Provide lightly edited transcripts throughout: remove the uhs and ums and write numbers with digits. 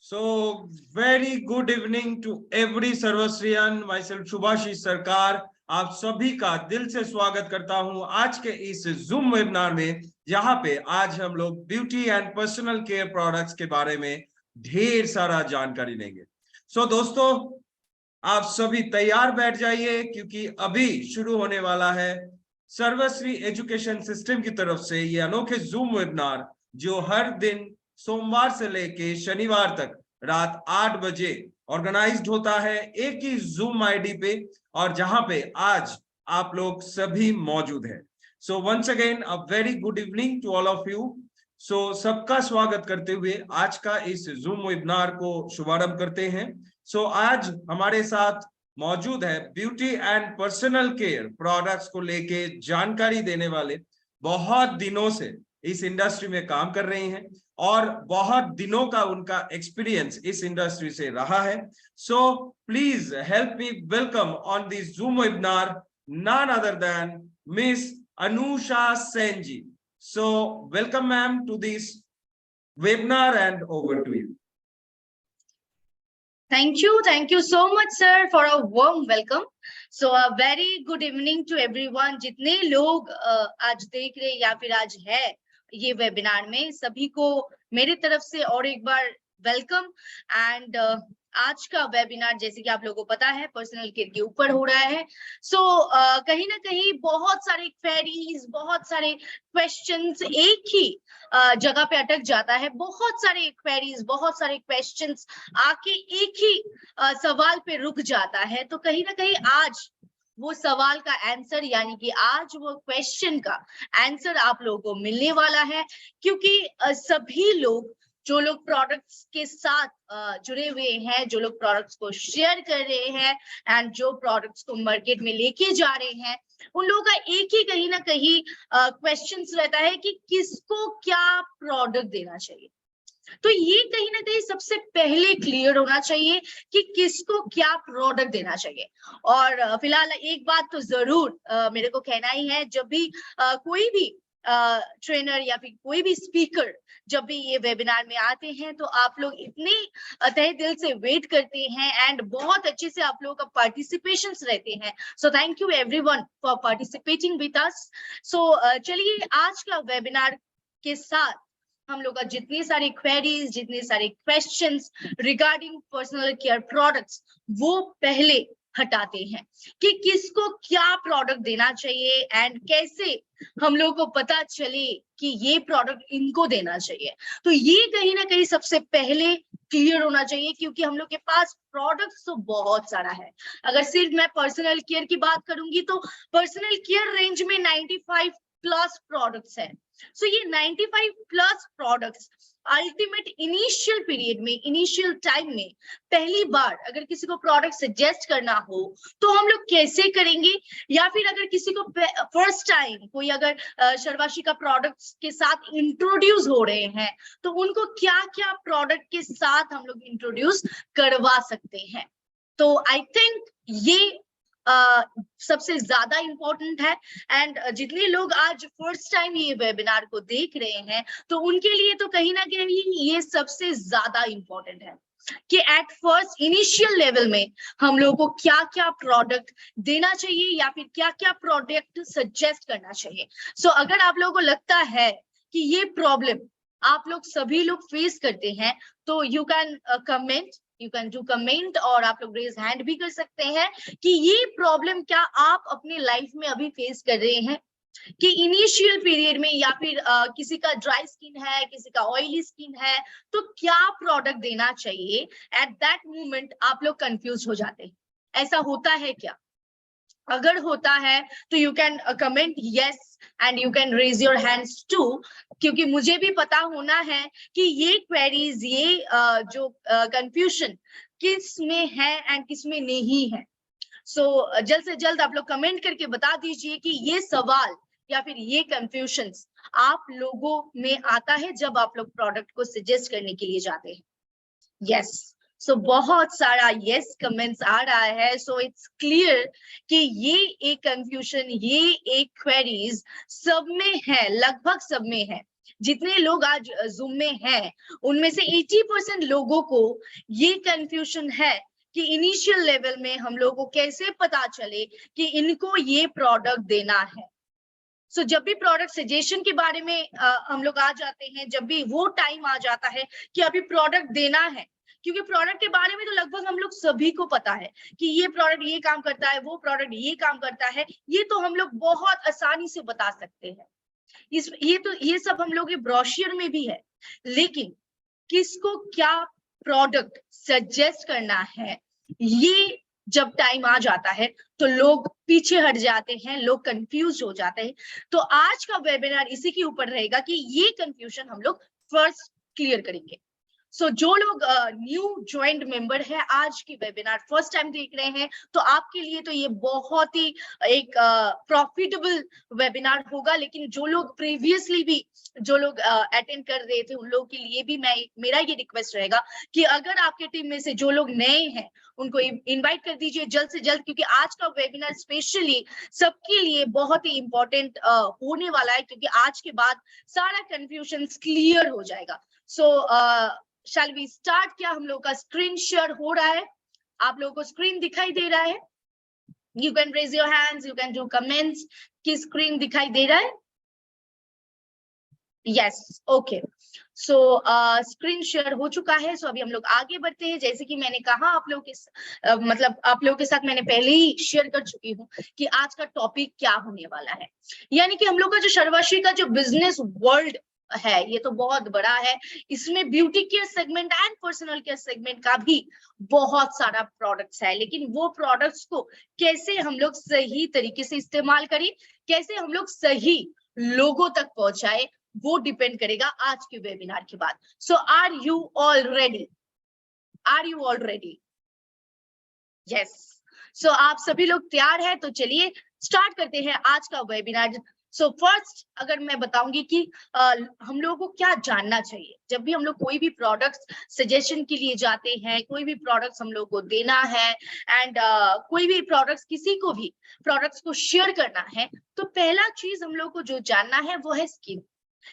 So, very good evening to every सर्वश्रियन, myself शुभाशीष सरकार आप सभी का दिल से स्वागत करता हूं आज के इस जूम वेबिनार में, जहां पे आज हम लोग beauty and personal care products के बारे में ढेर सारा जानकारी लेंगे। सो दोस्तों, आप सभी तैयार बैठ जाइए क्योंकि अभी शुरू होने वाला है सर्वश्री एजुकेशन सिस्टम की तरफ से ये अनोखे जूम वेबिनार, जो हर दिन सोमवार से लेके शनिवार तक रात 8 बजे ऑर्गेनाइज्ड होता है एक ही जूम आईडी पे, और जहां पे आज आप लोग सभी मौजूद हैं। So once again a very good evening to all of you. So सबका स्वागत करते हुए आज का इस जूम वेबिनार को शुभारंभ करते हैं। सो आज हमारे साथ मौजूद है beauty and personal care products को लेके जानकारी देने वाले, बहुत दिनों से इस इंडस्ट्री में काम कर रहे हैं और बहुत दिनों का उनका एक्सपीरियंस इस इंडस्ट्री से रहा है। So please help me welcome on this zoom webinar none other than miss Anusha Sen ji. So welcome ma'am to this webinar and over to you. Thank you so much, sir, for a warm welcome. So a very good evening to everyone. जितने लोग आज देख रहे या फिर आज है ये वेबिनार में, सभी को मेरी तरफ से और एक बार वेलकम। एंड आज का वेबिनार, जैसे कि आप लोगों को पता है, पर्सनल केयर के ऊपर हो रहा है। सो कहीं ना कहीं बहुत सारे क्वेरीज, बहुत सारे क्वेश्चंस एक ही जगह पे अटक जाता है। बहुत सारे क्वेरीज, बहुत सारे क्वेश्चंस आके एक ही सवाल पे रुक जाता है। तो कहीं ना कहीं आज वो सवाल का आंसर, यानी कि आज वो क्वेश्चन का आंसर आप लोगों को मिलने वाला है, क्योंकि सभी लोग, जो लोग प्रोडक्ट्स के साथ जुड़े हुए हैं, जो लोग प्रोडक्ट्स को शेयर कर रहे हैं एंड जो प्रोडक्ट्स को मार्केट में लेके जा रहे हैं, उन लोगों का एक ही कहीं ना कहीं क्वेश्चन रहता है कि किसको क्या प्रोडक्ट देना चाहिए। तो ये कहीं ना कहीं सबसे पहले क्लियर होना चाहिए कि किसको क्या प्रोडक्ट देना चाहिए। और फिलहाल एक बात तो जरूर मेरे को कहना ही है, जब भी कोई भी ट्रेनर या फिर कोई भी स्पीकर जब भी ये वेबिनार में आते हैं, तो आप लोग इतने तहे दिल से वेट करते हैं एंड बहुत अच्छे से आप लोगों का पार्टिसिपेशन रहते हैं। So thank you everyone for participating with us. So चलिए, आज का वेबिनार के साथ हम लोग का जितनी सारी क्वेरीज, जितने सारे questions regarding personal care products, वो पहले हटाते हैं कि किसको क्या प्रोडक्ट देना चाहिए एंड कैसे हम लोगों को पता चले कि ये प्रोडक्ट इनको देना चाहिए। तो ये कहीं ना कहीं सबसे पहले क्लियर होना चाहिए, क्योंकि हम लोग के पास प्रोडक्ट्स तो बहुत सारा है। अगर सिर्फ मैं पर्सनल केयर की बात करूंगी तो पर्सनल केयर रेंज में 95 प्लस प्रोडक्ट्स है। सो ये 95 plus products ultimate initial period में, इनिशियल टाइम में पहली बार अगर किसी को प्रोडक्ट सजेस्ट करना हो तो हम लोग कैसे करेंगे, या फिर अगर किसी को फर्स्ट टाइम कोई अगर शर्वाशी का प्रोडक्ट्स के साथ इंट्रोड्यूस हो रहे हैं, तो उनको क्या क्या प्रोडक्ट के साथ हम लोग इंट्रोड्यूस करवा सकते हैं। तो आई थिंक ये सबसे ज्यादा इंपॉर्टेंट है। एंड जितने लोग आज फर्स्ट टाइम ये वेबिनार को देख रहे हैं, तो उनके लिए तो कहीं ना कहीं ये सबसे ज्यादा इंपॉर्टेंट है कि एट फर्स्ट इनिशियल लेवल में हम लोगों को क्या क्या प्रोडक्ट देना चाहिए या फिर क्या क्या प्रोडक्ट सजेस्ट करना चाहिए। सो अगर आप लोगों को लगता है कि ये प्रॉब्लम आप लोग सभी लोग फेस करते हैं, तो you can comment, you can do comment, और आप लोग रेज हैंड भी कर सकते हैं कि ये प्रॉब्लम क्या आप अपने लाइफ में अभी फेस कर रहे हैं, कि इनिशियल पीरियड में या फिर किसी का ड्राई स्किन है, किसी का ऑयली स्किन है, तो क्या प्रोडक्ट देना चाहिए। एट दैट मोमेंट आप लोग कंफ्यूज हो जाते हैं। ऐसा होता है क्या? अगर होता है तो you can comment yes and you can raise your hands too, क्योंकि मुझे भी पता होना है कि ये क्वेरीज, ये जो कंफ्यूजन किस में है एंड किस में नहीं है। सो जल्द से जल्द आप लोग कमेंट करके बता दीजिए कि ये सवाल या फिर ये कंफ्यूजन्स आप लोगों में आता है जब आप लोग प्रोडक्ट को सजेस्ट करने के लिए जाते हैं। यस, सो बहुत सारा यस कमेंट्स आ रहा है। सो इट्स क्लियर कि ये एक कंफ्यूजन, ये एक क्वेरीज सब में है, लगभग सब में है। जितने लोग आज जूम में हैं उनमें से 80% लोगों को ये कंफ्यूजन है कि इनिशियल लेवल में हम लोगों को कैसे पता चले कि इनको ये प्रोडक्ट देना है। सो जब भी प्रोडक्ट सजेशन के बारे में हम लोग आ जाते हैं, जब भी वो टाइम आ जाता है कि अभी प्रोडक्ट देना है, क्योंकि प्रोडक्ट के बारे में तो लगभग हम लोग सभी को पता है कि ये प्रोडक्ट ये काम करता है, वो प्रोडक्ट ये काम करता है, ये तो हम लोग बहुत आसानी से बता सकते हैं। ये सब हम लोग के ब्रोशर में भी है, लेकिन किसको क्या प्रोडक्ट सजेस्ट करना है, ये जब टाइम आ जाता है तो लोग पीछे हट जाते हैं, लोग कंफ्यूज हो जाते हैं। तो आज का वेबिनार इसी के ऊपर रहेगा कि ये कंफ्यूजन हम लोग फर्स्ट क्लियर करेंगे। सो जो लोग न्यू ज्वाइंट मेंबर है, आज की वेबिनार फर्स्ट टाइम देख रहे हैं, तो आपके लिए तो ये बहुत ही एक प्रॉफिटेबल वेबिनार होगा। लेकिन जो लोग प्रीवियसली भी जो लोग अटेंड कर रहे थे, उन लोगों के लिए भी मेरा ये रिक्वेस्ट रहेगा कि अगर आपके टीम में से जो लोग नए हैं उनको इनवाइट कर दीजिए जल्द से जल्द, क्योंकि आज का वेबिनार स्पेशली सबके लिए बहुत ही इंपॉर्टेंट होने वाला है, क्योंकि आज के बाद सारा कंफ्यूजन क्लियर हो जाएगा। सो शैल वी स्टार्ट? क्या हम लोग का स्क्रीन शेयर हो रहा है? आप लोगों को स्क्रीन दिखाई दे रहा है? You can raise your hands, you can do comments कि स्क्रीन दिखाई दे रहा है। Yes, okay. So screen share हो चुका है। सो अभी हम लोग आगे बढ़ते हैं। जैसे कि मैंने कहा आप लोग के मतलब आप लोगों के साथ मैंने पहले ही शेयर कर चुकी हूँ कि आज का टॉपिक क्या होने वाला है। यानी कि हम लोग का जो सर्वश्री का जो बिजनेस वर्ल्ड है, ये तो बहुत बड़ा है। इसमें beauty care segment and personal care segment का भी बहुत सारा प्रोडक्ट्स है, लेकिन वो प्रोडक्ट्स को कैसे हम लोग सही तरीके से इस्तेमाल करें, कैसे हम लोग सही लोगों तक पहुंचाए, वो डिपेंड करेगा आज के वेबिनार के बाद। So are you all ready? Are you all ready? Yes. So आप सभी लोग तैयार हैं? तो चलिए स्टार्ट करते हैं आज का वेबिनार। सो फर्स्ट अगर मैं बताऊंगी कि हम लोगों को क्या जानना चाहिए जब भी हम लोग कोई भी प्रोडक्ट सजेशन के लिए जाते हैं, कोई भी प्रोडक्ट्स हम लोग को देना है एंड कोई भी प्रोडक्ट्स किसी को भी प्रोडक्ट्स को शेयर करना है, तो पहला चीज हम लोग को जो जानना है वो है स्किन।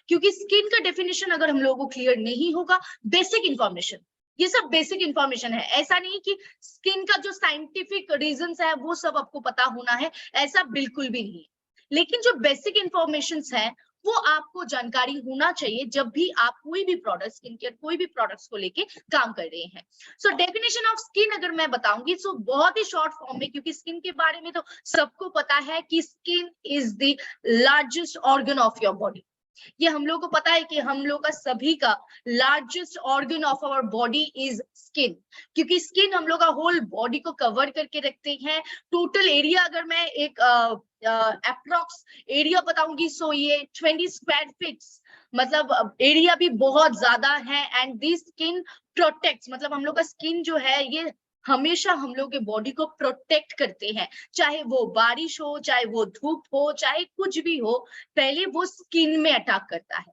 क्योंकि स्किन का डेफिनेशन अगर हम लोगों को क्लियर नहीं होगा, बेसिक इंफॉर्मेशन, ये सब बेसिक इंफॉर्मेशन है, ऐसा नहीं कि स्किन का जो साइंटिफिक रीजंस है वो सब आपको पता होना है, ऐसा बिल्कुल भी नहीं। लेकिन जो बेसिक इंफॉर्मेशन है वो आपको जानकारी होना चाहिए जब भी आप कोई भी प्रोडक्ट, स्किन केयर कोई भी प्रोडक्ट्स को लेके काम कर रहे हैं। सो डेफिनेशन ऑफ स्किन अगर मैं बताऊंगी सो बहुत ही शॉर्ट फॉर्म में, क्योंकि स्किन के बारे में तो सबको पता है कि skin is the largest organ of your body. ये हम लोग को पता है कि हम लोग का सभी का largest organ of our body is skin, क्योंकि स्किन हम लोग का होल बॉडी को कवर करके रखते हैं। टोटल एरिया अगर मैं एक अप्रॉक्स एरिया बताऊंगी सो ये 20 स्क्वायर फीट्स, मतलब एरिया भी बहुत ज्यादा है। एंड दिस स्किन प्रोटेक्ट्स, मतलब हम लोग का स्किन जो है ये हमेशा हम लोग के बॉडी को प्रोटेक्ट करते हैं, चाहे वो बारिश हो, चाहे वो धूप हो, चाहे कुछ भी हो, पहले वो स्किन में अटैक करता है।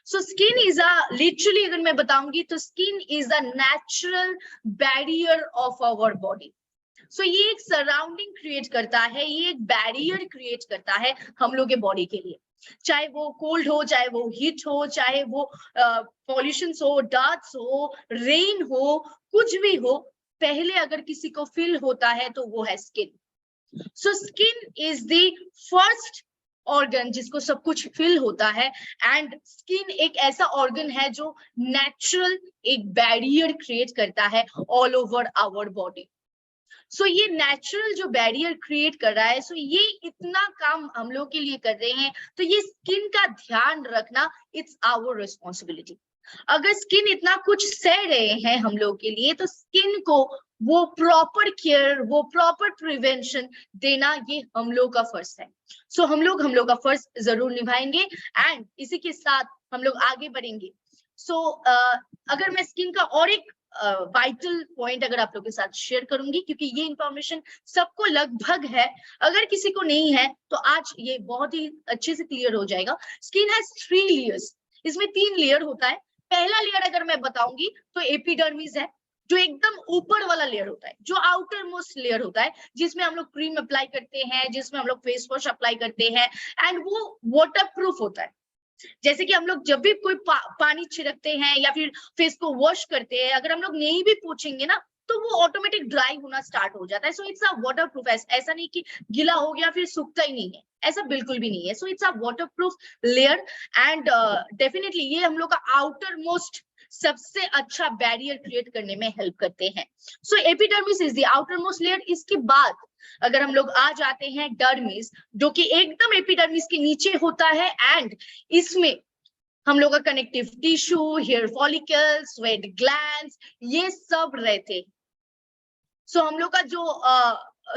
So skin is a literally अगर मैं बताऊंगी तो skin is a natural barrier of our body. So ये एक सराउंडिंग क्रिएट करता है, ये एक बैरियर क्रिएट करता है हम लोग के बॉडी के लिए, चाहे वो कोल्ड हो, चाहे वो हीट हो, चाहे वो पॉल्यूशन हो, डस्ट हो, रेन हो, कुछ भी हो, पहले अगर किसी को फील होता है तो वो है skin. So skin is the first organ जिसको सब कुछ फील होता है। एंड स्किन एक ऐसा ऑर्गन है जो नेचुरल एक बैरियर क्रिएट करता है all over our body. So ये नेचुरल जो बैरियर क्रिएट कर रहा है, सो ये इतना काम हम लोग के लिए कर रहे हैं, तो ये स्किन का ध्यान रखना इट्स आवर रिस्पॉन्सिबिलिटी। अगर स्किन इतना कुछ सह रहे हैं हम लोग के लिए, तो स्किन को वो प्रॉपर केयर, वो प्रॉपर प्रिवेंशन देना ये हम लोग का फर्ज है। सो हम लोग का फर्ज जरूर निभाएंगे एंड इसी के साथ हम लोग आगे बढ़ेंगे। सो अगर मैं स्किन का और एक वाइटल पॉइंट अगर आप लोग के साथ शेयर करूंगी, क्योंकि ये इंफॉर्मेशन सबको लगभग है, अगर किसी को नहीं है तो आज ये बहुत ही अच्छे से क्लियर हो जाएगा। स्किन हैज 3 लेयर्स, इसमें 3 लेयर होता है। पहला लेयर अगर मैं बताऊंगी तो एपिडर्मिस है, जो एकदम ऊपर वाला लेयर होता है, जो आउटर मोस्ट लेयर होता है, जिसमें हम लोग क्रीम अप्लाई करते हैं, जिसमें हम लोग फेस वॉश अप्लाई करते हैं, एंड वो वाटर प्रूफ होता है। जैसे कि हम लोग जब भी कोई पानी छिड़कते हैं या फिर फेस को वॉश करते हैं, अगर हम लोग नहीं भी पोंछेंगे ना तो वो ऑटोमेटिक ड्राई होना स्टार्ट हो जाता है। So it's a water proof. ऐसा नहीं कि गीला हो गया फिर सूखता ही नहीं है, ऐसा बिल्कुल भी नहीं है। So it's a water proof layer and definitely ये हम लोग का आउटर मोस्ट सबसे अच्छा बैरियर क्रिएट करने में हेल्प करते हैं। So epidermis is the outer most layer. इसके बाद अगर हम लोग आ जाते हैं डर्मिस, जो कि एकदम एपिडर्मिस के नीचे होता है एंड इसमें हम लोग का connective tissue, hair follicles, sweat glands ये सब रहते हैं। सो हम लोग का जो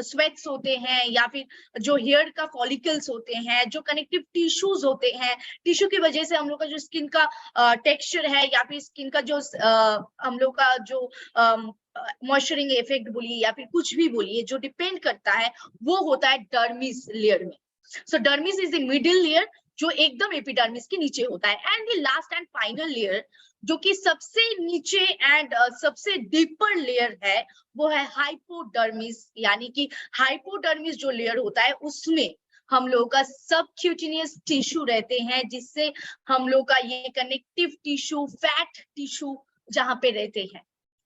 स्वेट्स होते हैं या फिर जो हेयर का फॉलिकल्स होते हैं, जो कनेक्टिव टिश्यूज होते हैं, टिश्यू की वजह से हम लोग का जो स्किन का टेक्सचर है या फिर स्किन का जो हम लोग का जो मॉइस्चरिंग इफेक्ट बोलिए या फिर कुछ भी बोलिए, जो डिपेंड करता है वो होता है डर्मिस लेयर में। So dermis is the middle layer जो एकदम एपिडर्मिस के नीचे होता है। And the last and final layer जो कि सबसे नीचे एंड सबसे डीपर लेयर है वो है हाइपोडर्मिस। यानी कि हाइपोडर्मिस जो लेयर होता है उसमें हम लोग का सबक्यूटेनियस टिश्यू रहते हैं, जिससे हम लोग का ये कनेक्टिव टिश्यू, फैट टिश्यू जहां पे रहते हैं।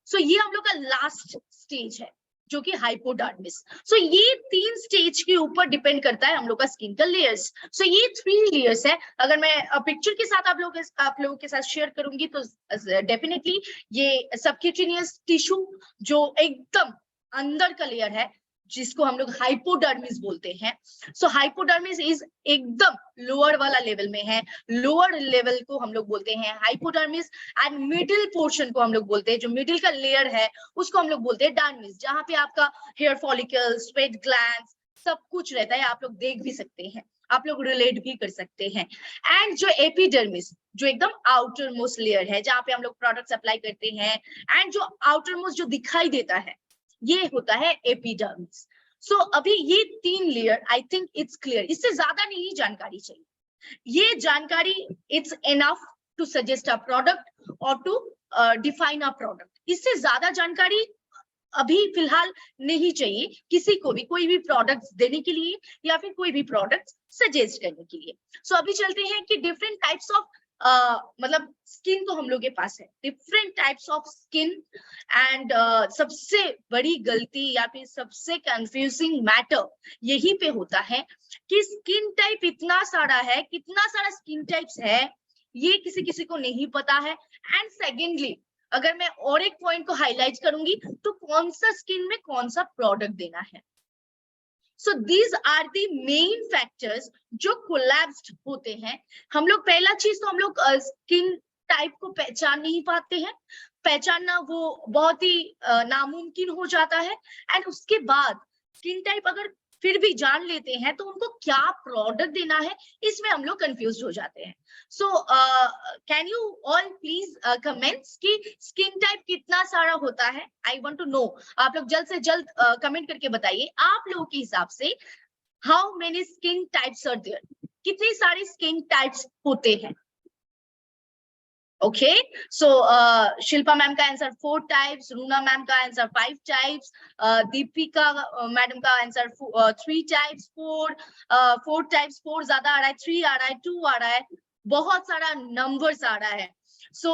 सो ये हम लोग का लास्ट स्टेज है जो कि हाइपोडर्मिस। सो ये 3 स्टेज के ऊपर डिपेंड करता है हम लोग का स्किन का लेयर्स। सो ये 3 लेयर्स है। अगर मैं पिक्चर के साथ आप लोगों के साथ शेयर करूंगी तो डेफिनेटली ये सबक्यूटेनियस टिश्यू जो एकदम अंदर का लेयर है जिसको हम लोग हाइपोडर्मिस बोलते हैं। सो हाइपोडर्मिस इज एकदम लोअर वाला लेवल में है। लोअर लेवल को हम लोग बोलते हैं हाइपोडर्मिस एंड मिडिल पोर्शन को हम लोग बोलते हैं, जो मिडिल का लेयर है उसको हम लोग बोलते हैं डर्मिस, जहां पे आपका हेयर फॉलिकल, स्वेट ग्लैंड्स सब कुछ रहता है। आप लोग देख भी सकते हैं, आप लोग रिलेट भी कर सकते हैं। एंड जो एपिडर्मिस जो एकदम आउटर मोस्ट लेयर है जहां पे हम लोग प्रोडक्ट्स अप्लाई करते हैं एंड जो आउटर मोस्ट जो दिखाई देता है ये होता है एपिडर्मिस। सो अभी ये 3 layer I think it's clear. इससे ज्यादा नहीं जानकारी चाहिए। ये जानकारी it's enough to suggest a product और टू डिफाइन अ प्रोडक्ट। इससे ज्यादा जानकारी अभी फिलहाल नहीं चाहिए किसी को भी कोई भी प्रोडक्ट्स देने के लिए या फिर कोई भी प्रोडक्ट्स सजेस्ट करने के लिए। सो अभी चलते हैं कि डिफरेंट टाइप्स ऑफ मतलब स्किन तो हम लोग के पास है, different types of skin and सबसे बड़ी गलती या फिर सबसे कंफ्यूजिंग मैटर यही पे होता है कि स्किन टाइप इतना सारा है, कितना सारा स्किन टाइप्स है ये किसी किसी को नहीं पता है। एंड सेकेंडली अगर मैं और एक पॉइंट को हाईलाइट करूंगी तो कौन सा स्किन में कौन सा प्रोडक्ट देना है। So these are the main factors जो कोलैप्स्ड होते हैं। हम लोग पहला चीज तो हम लोग स्किन टाइप को पहचान नहीं पाते हैं, पहचानना वो बहुत ही नामुमकिन हो जाता है। एंड उसके बाद स्किन टाइप अगर फिर भी जान लेते हैं तो उनको क्या प्रोडक्ट देना है इसमें हम लोग कंफ्यूज हो जाते हैं। So can you all please comments कि स्किन टाइप कितना सारा होता है। I want to know. आप लोग जल्द से जल्द कमेंट करके बताइए आप लोगों के हिसाब से how many skin types are there, कितने सारे स्किन टाइप्स होते हैं। ओके सो शिल्पा मैम का आंसर 4 टाइप्स, रूना मैम का आंसर 5 टाइप्स, दीपिका मैडम का आंसर 3 टाइप्स, 4 टाइप्स, 4 ज्यादा आ रहा है, 3 आ रहा है, 2 आ रहा है, बहुत सारा नंबर्स आ रहा है। सो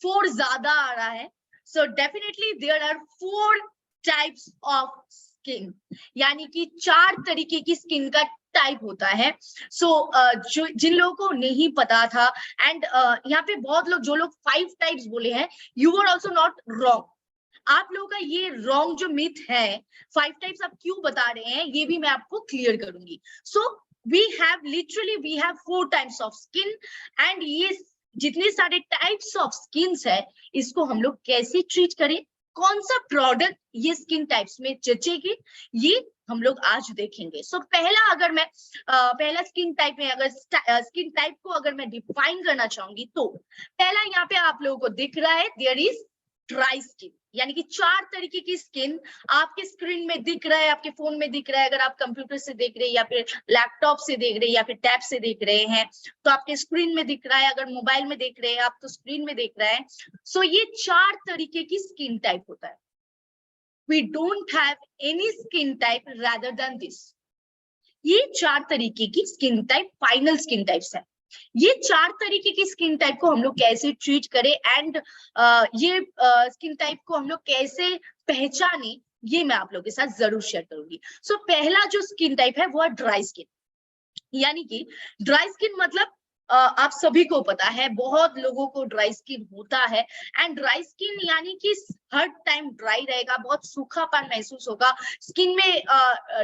4 ज्यादा आ रहा है। So definitely there are 4 types of skin, यानी कि 4 तरीके की स्किन का टाइप होता है। सो जो जिन लोगों को नहीं पता था एंड यहाँ पे बहुत लोग जो लोग 5 टाइप्स बोले हैं, you are also not wrong. आप लोगों का ये रॉन्ग जो मिथ है 5 टाइप्स आप क्यों बता रहे हैं ये भी मैं आपको क्लियर करूंगी। So we have 4 types of skin and ये जितने सारे टाइप्स ऑफ स्किन्स है इसको हम लोग कैसे ट्रीट करें, कौन सा प्रोडक्ट ये स्किन टाइप्स में जचेगी ये हम लोग आज देखेंगे। सो पहला अगर मैं पहला स्किन टाइप में अगर स्किन टाइप को अगर मैं डिफाइन करना चाहूंगी तो पहला यहाँ पे आप लोगों को दिख रहा है देयर इज ड्राई स्किन, यानी कि 4 तरीके की स्किन आपके स्क्रीन में दिख रहा है, आपके फोन में दिख रहा है। अगर आप कंप्यूटर से देख रहे हैं या फिर लैपटॉप से देख रहे हैं या फिर टैब से देख रहे हैं तो आपके स्क्रीन में दिख रहा है। अगर मोबाइल में देख रहे हैं आप तो स्क्रीन में देख रहा है। सो ये 4 तरीके की स्किन टाइप होता है। We don't have any skin type rather than this. ये 4 तरीके की skin type final skin types है। ये 4 तरीके की स्किन टाइप को हम लोग कैसे ट्रीट करें एंड ये स्किन टाइप को हम लोग कैसे पहचाने, ये मैं आप लोगों के साथ जरूर शेयर करूंगी। सो पहला जो स्किन टाइप है वो है ड्राई स्किन। यानी कि ड्राई स्किन मतलब आप सभी को पता है, बहुत लोगों को ड्राई स्किन होता है। एंड ड्राई स्किन यानी कि हर टाइम ड्राई रहेगा, बहुत सूखापन महसूस होगा, स्किन में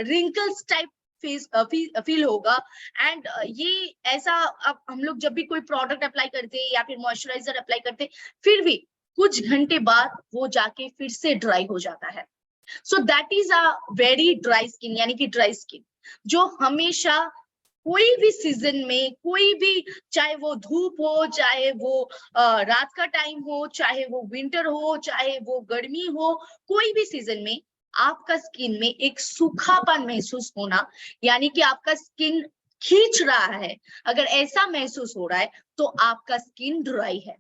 रिंकल्स टाइप फील होगा। एंड ये ऐसा, अब हम लोग जब भी कोई प्रोडक्ट अप्लाई करते हैं या फिर मॉइस्चराइजर अप्लाई करते हैं, फिर भी कुछ घंटे बाद वो जाके फिर से ड्राई हो जाता है। So that is a very dry skin, यानी कि ड्राई स्किन जो हमेशा कोई भी सीजन में, कोई भी, चाहे वो धूप हो, चाहे वो रात का टाइम हो, चाहे वो विंटर हो, चाहे वो गर्मी हो, कोई भी सीजन में आपका स्किन में एक सूखापन महसूस होना, यानी कि आपका स्किन खींच रहा है, अगर ऐसा महसूस हो रहा है तो आपका स्किन ड्राई है।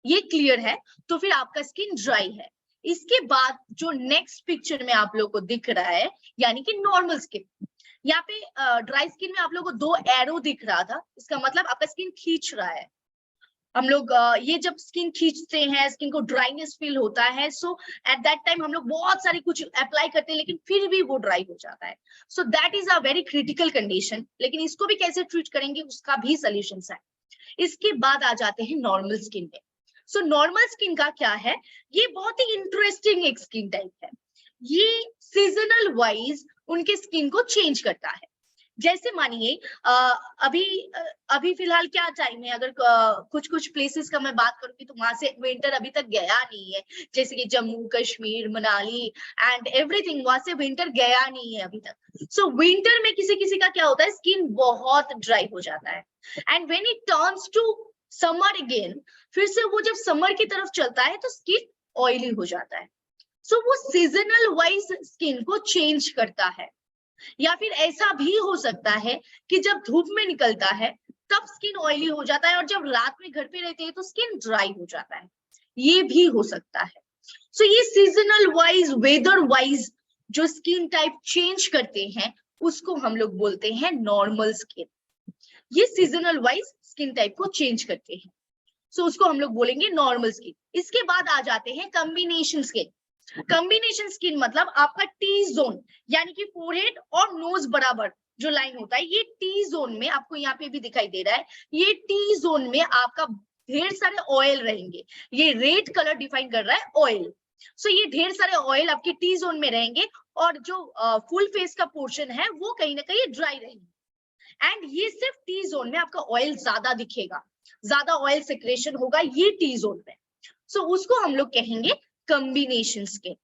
ये क्लियर है? तो फिर आपका स्किन ड्राई है। इसके बाद जो नेक्स्ट पिक्चर में आप लोग को दिख रहा है, यानी कि नॉर्मल स्किन। यहाँ पे ड्राई स्किन में आप लोगों को 2 एरो दिख रहा था, इसका मतलब आपका स्किन खींच रहा है। हम लोग ये जब स्किन खींचते हैं, स्किन को ड्राइनेस फील होता है, सो एट दैट टाइम हम लोग बहुत सारी कुछ अप्लाई करते हैं लेकिन फिर भी वो ड्राई हो जाता है। So that is a very critical condition. लेकिन इसको भी कैसे ट्रीट करेंगे, उसका भी सोल्यूशन है। इसके बाद आ जाते हैं नॉर्मल स्किन में। सो नॉर्मल स्किन का क्या है, ये बहुत ही इंटरेस्टिंग एक स्किन टाइप है। ये सीजनल वाइज उनके स्किन को चेंज करता है। जैसे मानिए अभी फिलहाल क्या टाइम है, अगर कुछ कुछ प्लेसेस का मैं बात करूंगी तो वहां से विंटर अभी तक गया नहीं है, जैसे कि जम्मू कश्मीर, मनाली एंड एवरीथिंग, वहां से विंटर गया नहीं है अभी तक। सो विंटर में किसी किसी का क्या होता है, स्किन बहुत ड्राई हो जाता है। And when it turns to summer again, फिर से वो जब समर की तरफ चलता है तो स्किन ऑयली हो जाता है। सो वो सीजनल वाइज स्किन को चेंज करता है। या फिर ऐसा भी हो सकता है कि जब धूप में निकलता है तब स्किन ऑयली हो जाता है और जब रात में घर पे रहते हैं तो स्किन ड्राई हो जाता है, ये भी हो सकता है। सो ये सीजनल वाइज, वेदर वाइज जो स्किन टाइप चेंज करते हैं उसको हम लोग बोलते हैं नॉर्मल स्किन। ये सीजनल वाइज स्किन टाइप को चेंज करते हैं, सो उसको हम लोग बोलेंगे नॉर्मल स्किन। इसके बाद आ जाते हैं कॉम्बिनेशन स्किन। कॉम्बिनेशन स्किन मतलब आपका टी जोन, यानी कि फोरहेड और नोज बराबर जो लाइन होता है, ये टी जोन में आपको यहाँ पे भी दिखाई दे रहा है, ये टी जोन में आपका ढेर सारे ऑयल रहेंगे। ये रेड कलर डिफाइन कर रहा है ऑयल। सो ये ढेर सारे ऑयल आपके टी जोन में रहेंगे और जो फुल फेस का पोर्शन है वो कहीं ना कहीं ड्राई रहेंगे। एंड ये सिर्फ टी जोन में आपका ऑयल ज्यादा दिखेगा, ज्यादा ऑयल सिक्रेशन होगा ये टी जोन में। सो उसको हम लोग कहेंगे कॉम्बिनेशन स्किन।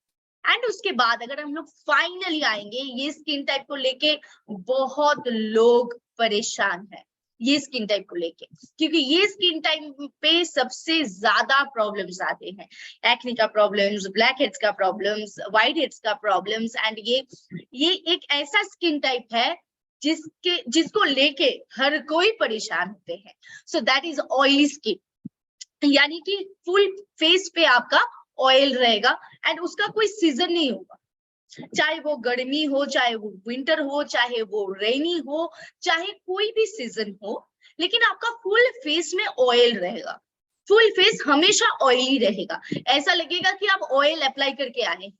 एंड उसके बाद अगर हम लोग फाइनली आएंगे, ये स्किन टाइप को लेके बहुत लोग परेशान है, ये स्किन टाइप को लेके, क्योंकि ये स्किन टाइप पे सबसे ज्यादा प्रॉब्लम्स आते हैं। एक्ने का प्रॉब्लम्स, ब्लैक हेड्स का प्रॉब्लम्स, व्हाइट हेड्स का प्रॉब्लम्स। एंड ये एक ऐसा स्किन टाइप है जिसको लेके हर कोई परेशान होते हैं। So that is oily skin, यानी कि फुल फेस पे आपका ऑयल रहेगा एंड उसका कोई सीजन नहीं होगा, चाहे वो गर्मी हो, चाहे वो विंटर हो, चाहे वो रेनी हो, चाहे कोई भी सीजन हो, लेकिन आपका फुल फेस में ऑयल रहेगा। फुल फेस हमेशा ऑयली रहेगा, ऐसा लगेगा कि आप ऑयल अप्लाई करके आए।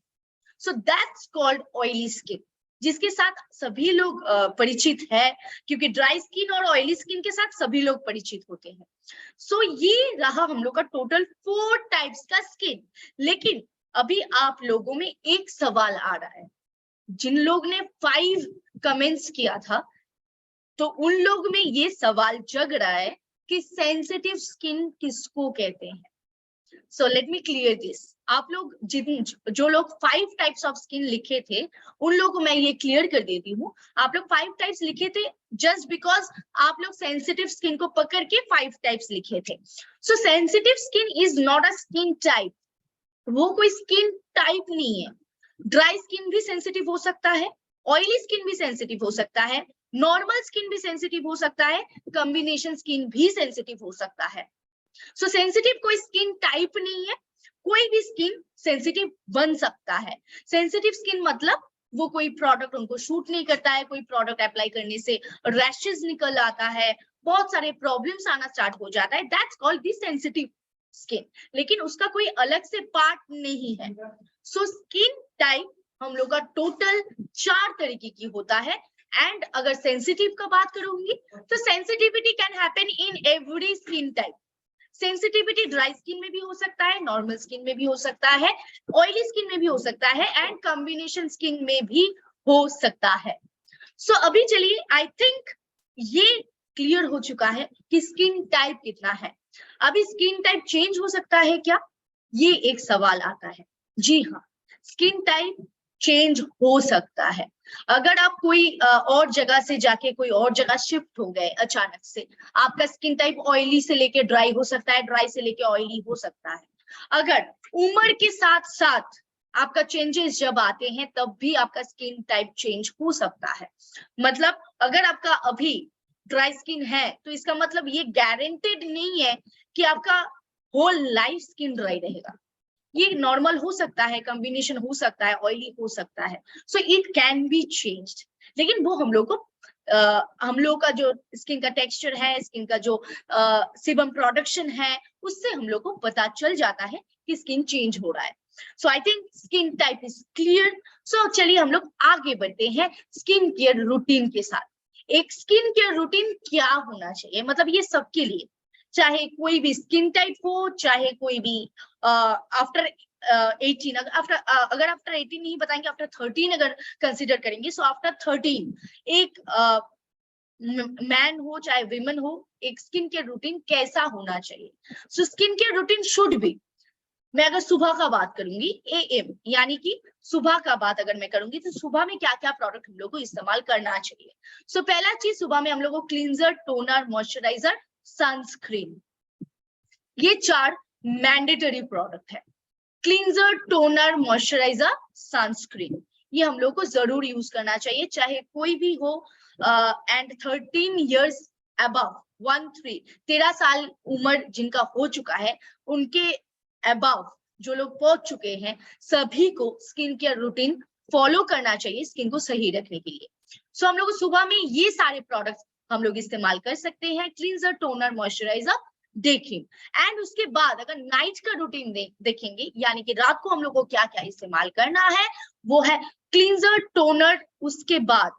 So that's called oily skin, जिसके साथ सभी लोग परिचित है, क्योंकि ड्राई स्किन और ऑयली स्किन के साथ सभी लोग परिचित होते हैं। सो ये रहा हम लोग का टोटल 4 टाइप्स का स्किन। लेकिन अभी आप लोगों में एक सवाल आ रहा है, जिन लोग ने 5 कमेंट्स किया था तो उन लोग में ये सवाल जग रहा है कि सेंसिटिव स्किन किसको कहते हैं। So let me clear this. आप लोग जो लोग 5 टाइप्स ऑफ स्किन लिखे थे उन लोगों को मैं ये क्लियर कर देती हूँ। आप लोग 5 टाइप्स लिखे थे जस्ट बिकॉज आप लोग सेंसिटिव स्किन को पकड़ के 5 टाइप्स लिखे थे। So sensitive skin is not a skin type, वो कोई स्किन टाइप नहीं है। ड्राई स्किन भी सेंसिटिव हो सकता है, ऑयली स्किन भी सेंसिटिव हो सकता है, नॉर्मल स्किन भी सेंसिटिव हो सकता है, कॉम्बिनेशन स्किन भी सेंसिटिव हो सकता है। सो सेंसिटिव कोई स्किन टाइप नहीं है, कोई भी स्किन सेंसिटिव बन सकता है। सेंसिटिव स्किन मतलब वो कोई प्रोडक्ट उनको शूट नहीं करता है, कोई प्रोडक्ट अप्लाई करने से रैशेस निकल आता है, बहुत सारे प्रॉब्लम्स आना स्टार्ट हो जाता है, that's called the sensitive skin. लेकिन उसका कोई अलग से पार्ट नहीं है। सो स्किन टाइप हम लोग का टोटल 4 तरीके की होता है। एंड अगर सेंसिटिव का बात करूंगी तो sensitivity can happen in every skin type. Sensitivity dry skin में भी हो सकता है, नॉर्मल स्किन में भी हो सकता है, ऑयली स्किन में भी हो सकता है, एंड कॉम्बिनेशन स्किन में भी हो सकता है। सो अभी चलिए, आई थिंक ये क्लियर हो चुका है कि स्किन टाइप कितना है। अभी स्किन टाइप चेंज हो सकता है क्या, ये एक सवाल आता है। जी हाँ, स्किन टाइप चेंज हो सकता है। अगर आप कोई और जगह से जाके कोई और जगह शिफ्ट हो गए अचानक से, आपका स्किन टाइप ऑयली से लेके ड्राई हो सकता है, ड्राई से लेके ऑयली हो सकता है। अगर उम्र के साथ साथ आपका चेंजेस जब आते हैं तब भी आपका स्किन टाइप चेंज हो सकता है। मतलब अगर आपका अभी ड्राई स्किन है तो इसका मतलब ये गारंटेड नहीं है कि आपका होल लाइफ स्किन ड्राई रहेगा। ये नॉर्मल हो सकता है, कॉम्बिनेशन हो सकता है, ऑयली हो सकता है। So it can be changed. लेकिन वो हम लोग को हम लोग का जो स्किन का टेक्सचर है, स्किन का जो सीबम प्रोडक्शन है, उससे हम लोग को पता चल जाता है कि स्किन चेंज हो रहा है। So I think skin type is clear. So चलिए हम लोग आगे बढ़ते हैं स्किन केयर रूटीन के साथ। एक स्किन केयर रूटीन क्या होना चाहिए, मतलब ये सबके लिए, चाहे कोई भी स्किन टाइप हो, चाहे कोई भी आफ्टर 18, अगर आफ्टर 18 नहीं बताएंगे, आफ्टर 13 अगर कंसिडर करेंगे, सो आफ्टर 13 एक मैन हो चाहे विमेन हो, एक स्किन केयर रूटीन कैसा होना चाहिए। So skin care routine should be, मैं अगर सुबह का बात करूंगी, AM यानी कि सुबह का बात अगर मैं करूंगी, तो सुबह में क्या क्या प्रोडक्ट हम लोग को इस्तेमाल करना चाहिए। सो पहला चीज, सुबह में हम लोग को क्लींजर, टोनर, मॉइस्चराइजर, सनस्क्रीन, ये 4 मैंडेटरी प्रोडक्ट है। क्लींजर, टोनर, मॉइस्चराइजर, सनस्क्रीन, ये हम लोग को जरूर यूज करना चाहिए, चाहे कोई भी हो। एंड 13 इयर्स अबव, 13 साल उम्र जिनका हो चुका है, उनके अबव जो लोग पहुंच चुके हैं, सभी को स्किन केयर रूटीन फॉलो करना चाहिए स्किन को सही रखने के लिए। सो हम लोग सुबह में ये सारे प्रोडक्ट्स हम लोग इस्तेमाल कर सकते हैं, क्लींजर, टोनर, मॉइस्चराइजर, देखें। एंड उसके बाद अगर नाइट का रूटीन देखेंगे, यानी कि रात को हम लोग को क्या क्या इस्तेमाल करना है, वो है क्लींजर, टोनर, उसके बाद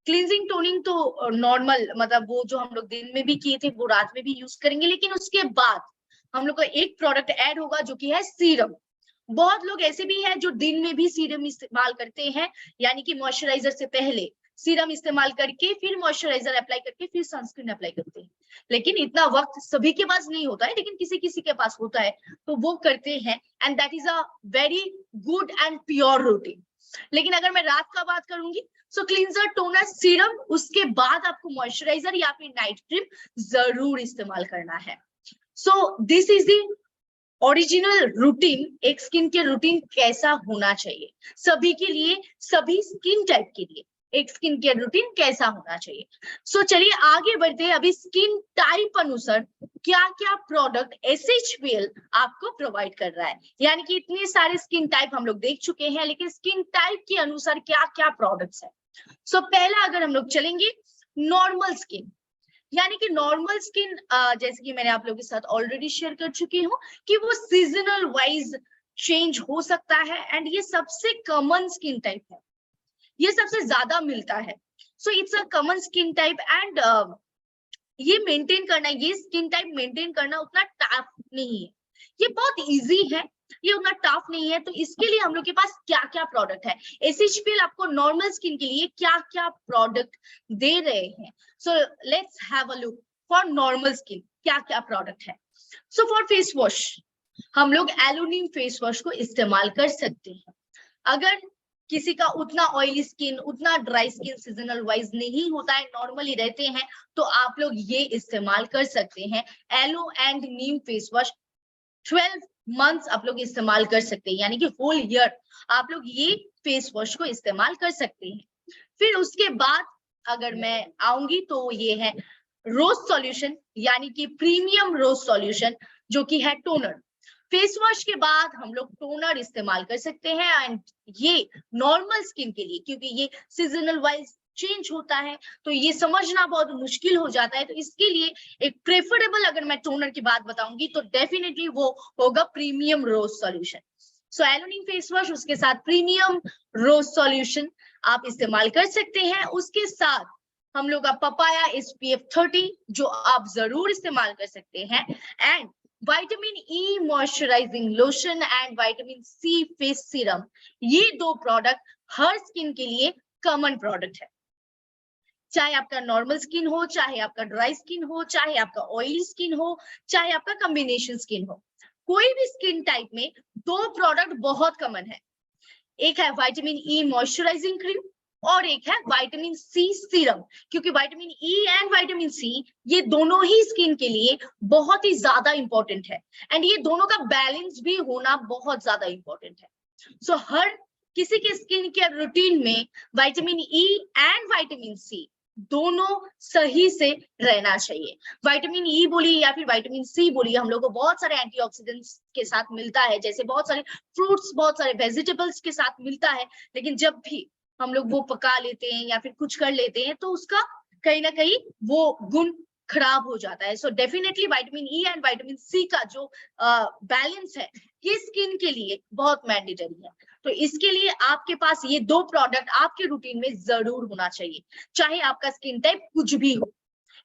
क्लींजिंग टोनिंग तो नॉर्मल, मतलब वो जो हम लोग दिन में भी किए थे वो रात में भी यूज करेंगे। लेकिन उसके बाद हम लोग को एक प्रोडक्ट ऐड होगा जो कि है सीरम। बहुत लोग ऐसे भी हैं जो दिन में भी सीरम इस्तेमाल करते हैं, यानी कि मॉइस्चराइजर से पहले सीरम इस्तेमाल करके फिर मॉइस्चराइजर अप्लाई करके फिर सनस्क्रीन अप्लाई करते हैं। लेकिन इतना वक्त सभी के पास नहीं होता है, लेकिन किसी किसी के पास होता है तो वो करते हैं, and that is a very good and pure routine. लेकिन अगर मैं रात का बात करूंगी, सो क्लींजर, टोनर, सीरम, उसके बाद आपको मॉइस्चराइजर या फिर नाइट क्रीम जरूर इस्तेमाल करना है। So this is the original routine, एक स्किन केयर रूटीन कैसा होना चाहिए सभी के लिए, सभी स्किन टाइप के लिए एक स्किन केयर रूटीन कैसा होना चाहिए। सो चलिए आगे बढ़ते हैं। अभी स्किन टाइप अनुसार क्या क्या प्रोडक्ट SHPL आपको प्रोवाइड कर रहा है, यानी कि इतने सारे स्किन टाइप हम लोग देख चुके हैं, लेकिन स्किन टाइप के अनुसार क्या क्या प्रोडक्ट्स है। सो पहला अगर हम लोग चलेंगे, नॉर्मल स्किन, यानी कि नॉर्मल स्किन, जैसे कि मैंने आप लोगों के साथ ऑलरेडी शेयर कर चुकी हूँ कि वो सीजनल वाइज चेंज हो सकता है, एंड ये सबसे कॉमन स्किन टाइप है, ये सबसे ज्यादा मिलता है। So it's a common skin type, and ये मेंटेन करना, ये स्किन टाइप मेंटेन करना उतना टफ नहीं है, ये बहुत इजी है, ये उतना टफ नहीं है। तो इसके लिए हम लोग के पास क्या क्या प्रोडक्ट है, SHPL आपको नॉर्मल स्किन के लिए क्या क्या प्रोडक्ट दे रहे हैं। So let's have a look for normal skin क्या क्या प्रोडक्ट है। सो फॉर फेस वॉश हम लोग एलुनिम फेस वॉश को इस्तेमाल कर सकते हैं। अगर किसी का उतना ऑयली स्किन, उतना ड्राई स्किन सीजनल वाइज नहीं होता है, नॉर्मली रहते हैं, तो आप लोग ये इस्तेमाल कर सकते हैं, aloe and neem face wash. 12 months आप लोग इस्तेमाल कर सकते हैं, यानी कि होल ईयर आप लोग ये फेस वॉश को इस्तेमाल कर सकते हैं। फिर उसके बाद अगर मैं आऊंगी तो ये है रोज सॉल्यूशन, यानी कि प्रीमियम रोज सॉल्यूशन, जो कि है टोनर। फेस वॉश के बाद हम लोग टोनर इस्तेमाल कर सकते हैं, एंड ये नॉर्मल स्किन के लिए, क्योंकि ये सीजनल वाइज चेंज होता है, तो ये समझना बहुत मुश्किल हो जाता है। तो इसके लिए एक प्रेफरेबल अगर मैं टोनर की बात बताऊंगी तो डेफिनेटली वो होगा प्रीमियम रोज सॉल्यूशन। सो एलोनिन फेस वॉश, उसके साथ प्रीमियम रोज सॉल्यूशन आप इस्तेमाल कर सकते हैं। उसके साथ हम लोग का पपाया SPF 30 जो आप जरूर इस्तेमाल कर सकते हैं, and vitamin E moisturising lotion and vitamin C face serum. ये 2 प्रोडक्ट हर स्किन के लिए कॉमन प्रोडक्ट है, चाहे आपका नॉर्मल स्किन हो, चाहे आपका ड्राई स्किन हो, चाहे आपका ऑयली स्किन हो, चाहे आपका कॉम्बिनेशन स्किन हो। कोई भी स्किन टाइप में 2 प्रोडक्ट बहुत कॉमन है, एक है विटामिन ई मॉइस्चराइजिंग क्रीम और एक है विटामिन सी सीरम, क्योंकि vitamin E and vitamin C ये दोनों ही स्किन के लिए बहुत ही ज्यादा इंपॉर्टेंट है, एंड ये दोनों का बैलेंस भी होना बहुत ज्यादा इंपॉर्टेंट है। सो हर किसी के स्किन केयर रूटीन में vitamin E and vitamin C दोनों सही से रहना चाहिए। विटामिन ई बोलिए या फिर विटामिन सी बोलिए, हम लोग को बहुत सारे एंटीऑक्सीडेंट्स के साथ मिलता है, जैसे बहुत सारे फ्रूट्स, बहुत सारे वेजिटेबल्स के साथ मिलता है, लेकिन जब भी हम लोग वो पका लेते हैं या फिर कुछ कर लेते हैं तो उसका कहीं ना कहीं वो गुण खराब हो जाता है। So definitely vitamin E and vitamin C का जो बैलेंस है ये स्किन के लिए बहुत मैंडेटरी है। तो इसके लिए आपके पास ये 2 प्रोडक्ट आपके रूटीन में जरूर होना चाहिए, चाहे आपका स्किन टाइप कुछ भी हो।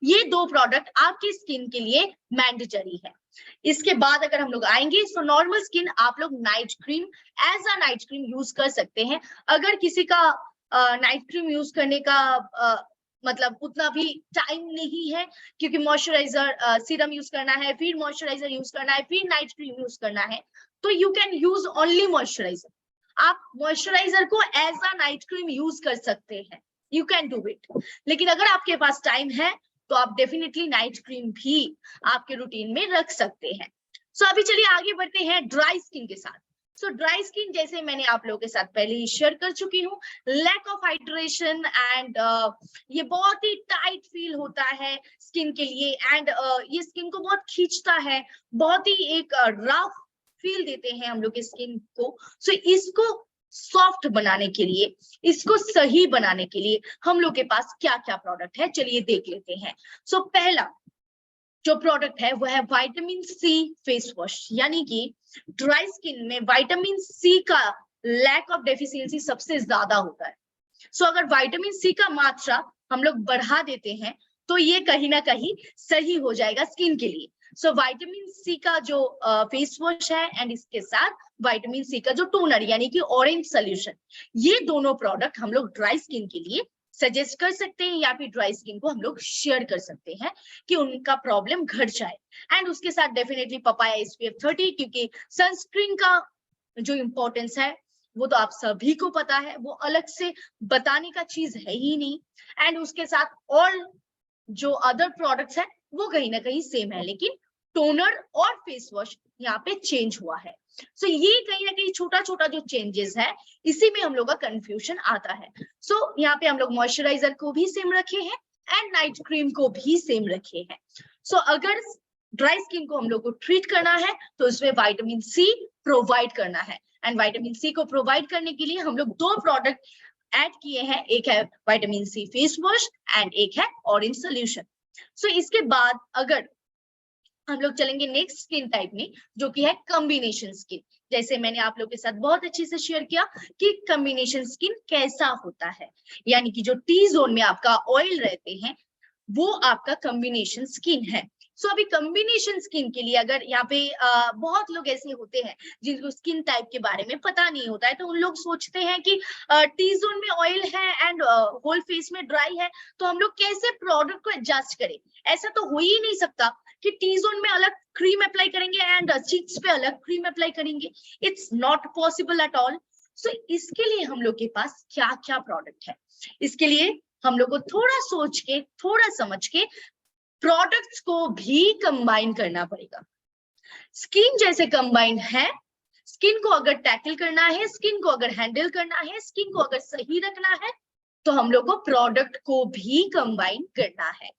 ये 2 प्रोडक्ट आपकी स्किन के लिए मैंडेटरी है। इसके बाद अगर हम लोग आएंगे तो नॉर्मल स्किन आप लोग night cream as a night cream use कर सकते हैं। अगर किसी का नाइट क्रीम यूज करने का मतलब उतना भी टाइम नहीं है, क्योंकि मॉइस्चराइजर सीरम यूज करना है, फिर मॉइस्चराइजर यूज करना है, फिर नाइट क्रीम यूज करना है, तो you can use only moisturiser. आप मॉइस्चराइजर को as a night cream use कर सकते हैं, यू कैन डू इट। लेकिन अगर आपके पास टाइम है तो आप डेफिनेटली नाइट क्रीम भी आपके रूटीन में रख सकते हैं। सो अभी चलिए आगे बढ़ते हैं ड्राई स्किन के साथ। सो ड्राई स्किन जैसे मैंने आप लोगों के साथ पहले ही शेयर कर चुकी हूँ, लैक ऑफ हाइड्रेशन एंड ये बहुत ही टाइट फील होता है स्किन के लिए, एंड ये स्किन को बहुत खींचता है, बहुत ही एक रफ फील देते हैं हम लोग के स्किन को। सो इसको सॉफ्ट बनाने के लिए, इसको सही बनाने के लिए हम लोग के पास क्या क्या प्रोडक्ट है, चलिए देख लेते हैं। सो पहला जो प्रोडक्ट है वो है विटामिन सी फेस वॉश, यानी कि ड्राई स्किन में विटामिन सी का लैक ऑफ डेफिशिएंसी सबसे ज्यादा होता है। सो अगर विटामिन सी का मात्रा हम लोग बढ़ा देते हैं तो ये कहीं ना कहीं सही हो जाएगा स्किन के लिए। सो विटामिन सी का जो फेस वॉश है एंड इसके साथ विटामिन सी का जो टोनर यानी कि ऑरेंज सोल्यूशन, ये दोनों प्रोडक्ट हम लोग ड्राई स्किन के लिए सजेस्ट कर सकते हैं, या फिर ड्राई स्किन को हम लोग शेयर कर सकते हैं कि उनका प्रॉब्लम घट जाए। एंड उसके साथ डेफिनेटली पपाया SPF 30, क्योंकि सनस्क्रीन का जो इंपॉर्टेंस है वो तो आप सभी को पता है, वो अलग से बताने का चीज है ही नहीं। एंड उसके साथ और जो अदर प्रोडक्ट्स है वो कहीं ना कहीं सेम है, लेकिन टोनर और फेस वॉश यहाँ पे चेंज हुआ है। सो ये कहीं ना कहीं छोटा छोटा जो चेंजेस है इसी में हम लोग का कंफ्यूजन आता है। सो यहाँ पे हम लोग मॉइस्चराइजर को भी सेम रखे हैं एंड नाइट क्रीम को भी सेम रखे हैं। सो अगर ड्राई स्किन को हम लोग को ट्रीट करना है तो उसमें विटामिन सी प्रोवाइड करना है, एंड विटामिन सी को प्रोवाइड करने के लिए हम लोग 2 प्रोडक्ट ऐड किए हैं, एक है vitamin C face wash and एक है ऑरेंज सोल्यूशन। सो इसके बाद अगर हम लोग चलेंगे नेक्स्ट स्किन टाइप में, जो कि है कॉम्बिनेशन स्किन। जैसे मैंने आप लोग के साथ बहुत अच्छे से शेयर किया कि कॉम्बिनेशन स्किन कैसा होता है, यानी कि जो टी जोन में आपका ऑयल रहते हैं वो आपका कॉम्बिनेशन स्किन है। सो अभी कॉम्बिनेशन स्किन के लिए अगर यहाँ पे बहुत लोग ऐसे होते हैं जिनको स्किन टाइप के बारे में पता नहीं होता है, तो उन लोग सोचते हैं कि टी जोन में ऑयल है एंड होल फेस में ड्राई है, तो हम लोग कैसे प्रोडक्ट को एडजस्ट करें। ऐसा तो हो ही नहीं सकता कि टी जोन में अलग क्रीम अप्लाई करेंगे एंड चीक्स पे अलग क्रीम अप्लाई करेंगे, it's not possible at all. So इसके लिए हम लोग के पास क्या क्या प्रोडक्ट है, इसके लिए हम लोग को थोड़ा सोच के, थोड़ा समझ के प्रोडक्ट्स को भी कंबाइन करना पड़ेगा। स्किन जैसे कंबाइंड है, स्किन को अगर टैकल करना है, स्किन को अगर हैंडल करना है, स्किन को अगर सही रखना है, तो हम लोग को प्रोडक्ट को भी कंबाइन करना है।